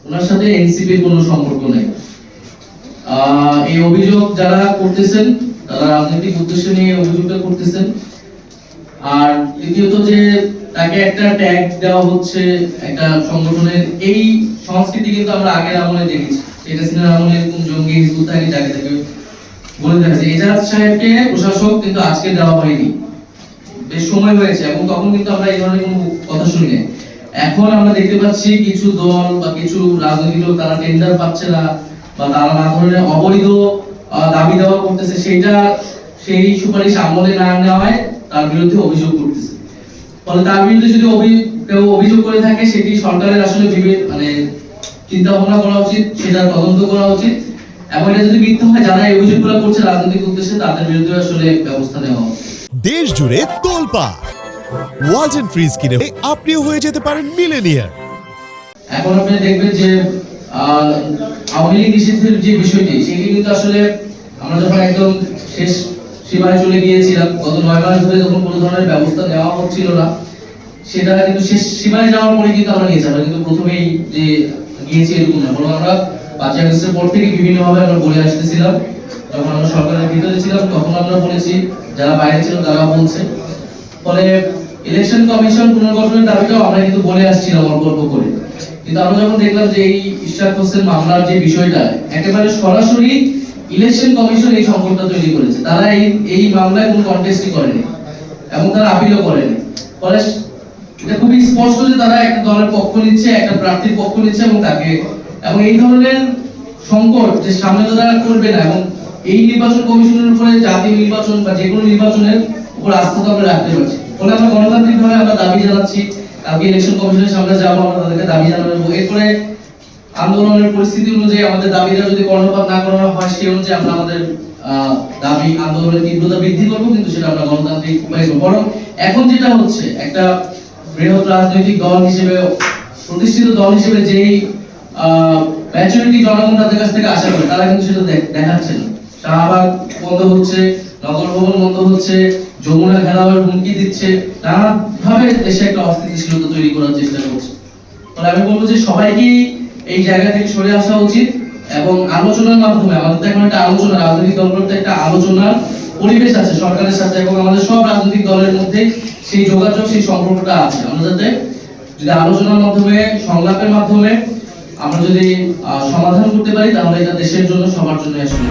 ওনার সাথে এনসিপির কোনো সম্পর্ক নেই। এই অভিযোগ যারা করতেছেন তারা রাজনৈতিক উদ্দেশ্য নিয়ে অভিযোগটা করতেছেন। আর দ্বিতীয়ত যে তাকে একটা ট্যাগ দেওয়া হচ্ছে একটা সংগঠনের, এই সংস্কৃতি কিন্তু আমরা আগের আমলে দেখেছি। এটা সিনার আমলে এরকম জঙ্গি হিজবুত তাহরির জায়গা থেকে বলে দিয়েছে। এজাজ সাহেবকে প্রশাসক কিন্তু আজকে দেওয়া হয়নি, বেশ সময় হয়েছে, এবং তখন কিন্তু আমরা এই ধরনের কোনো কথা শুনি না। এখন আমরা দেখতে পাচ্ছি কিছু দল বা কিছু রাজনৈতিক লোক তারা টেন্ডার পাচ্ছে না বা তারা না ধরনের অবৈধ দাবি দেওয়া করতেছে, সেটা সেই সুপারিশ আমলে না নেওয়ায় তার বিরুদ্ধে অভিযোগ করতেছে। ফলে তার বিরুদ্ধে যদি কেউ অভিযোগ করে থাকে সেটি সরকারের আসলে মানে চিন্তা ভাবনা করা উচিত, সেটা তদন্ত করা উচিত, এবং এটা যদি মিথ্যা হয় যারা এই অভিযোগগুলো করছে রাজনৈতিক উদ্দেশ্যে তাদের বিরুদ্ধে আসলে ব্যবস্থা নেওয়া হবে। দেশ জুড়ে তোলপাড় ওয়ালটন ফ্রিজ কিনে আপনিও হয়ে যেতে পারেন মিলেনিয়ার। এখন আপনি দেখবেন যে আওয়ামী লীগ নিষিদ্ধের যে বিষয়টি, সেটি কিন্তু আসলে আমরা যখন একদম শেষ সীমায় চলে গিয়েছিলাম, গত 9 মাস ধরে যখন কোনো ধরনের ব্যবস্থা নেওয়া হচ্ছিল না, সেটা কিন্তু শেষ সীমায় যাওয়ার পরে কিন্তু আমরা নিয়েছি। আমরা কিন্তু প্রথমেই যে গিয়েছি এরকম না, বরং আমরা 5 আগস্টের পর থেকে বিভিন্নভাবে আমরা বলে আসতেছিলাম। যখন আমরা সরকারের ভিতরে ছিলাম তখন আমরা বলেছি, যারা বাইরে ছিল তারা বলছে। ফলে ইলেকশন কমিশন পুনর্গঠনের দাবিটাও আমরা কিন্তু বলে আসছিলাম অল্প অল্প করে। কিন্তু আমরা যখন দেখলাম যে এই ইশরাক হোসেন মামলার যে বিষয়টা একেবারে সরাসরি ইলেকশন কমিশন এই সংকটটা তৈরি করেছে, তারা এই মামলায় কোনো কন্টেস্টই করেনি এবং তারা আপিলও করেনি। ফলে এটা খুবই স্পষ্ট যে তারা একটা দলের পক্ষ নিচ্ছে, একটা প্রার্থীর পক্ষ নিচ্ছে, এবং এই ধরনের সংকট যে সামনে তো তারা করবে না। এবং এই নির্বাচন কমিশনের উপরে জাতীয় নির্বাচন বা যে কোনো নির্বাচনের উপর আস্থা তো আমরা রাখতে পারছি। ফলে আমরা গণতান্ত্রিকভাবে আমরা দাবি জানাচ্ছি, কালকে ইলেকশন কমিশনের সামনে যাবো, আমরা তাদেরকে দাবি জানাবো। এরপরে আন্দোলনের পরিস্থিতি অনুযায়ী আমাদের দাবিটা যদি কর্ণপাত না করানো হয়, সেই অনুযায়ী আমরা আমাদের দাবি আন্দোলনের তীব্রতা বৃদ্ধি করবো, কিন্তু সেটা আমরা গণতান্ত্রিক উপায়ে করবো। বরং এখন যেটা হচ্ছে, একটা বৃহৎ রাজনৈতিক দল হিসেবে, প্রতিষ্ঠিত দল হিসেবে যেই ম্যাচুরিটি জনগণ তাদের কাছ থেকে আশা করে, তারা কিন্তু সেটা দেখাচ্ছে না। শাহবাগ বন্ধ হচ্ছে, নগর ভবন বন্ধ হচ্ছে, যমুনা ঘেরাওয়ের হুমকি দিচ্ছে, নানাভাবে দেশে একটা অস্থিতিশীলতা তৈরি করার চেষ্টা করছে। ফলে আমি বলবো যে সবাইকেই এই জায়গা থেকে সরে আসা উচিত, এবং আলোচনার মাধ্যমে, আমাদের তো এখন একটা আলোচনা, রাজনৈতিক দলগুলোতে একটা আলোচনার পরিবেশ আছে সরকারের সাথে, এবং আমাদের সব রাজনৈতিক দলের মধ্যে সেই যোগাযোগ, সেই সম্পর্কটা আছে। আমরা যাতে যদি আলোচনার মাধ্যমে, সংলাপের মাধ্যমে আমরা যদি সমাধান করতে পারি, তাহলে এটা দেশের জন্য, সবার জন্য আসলে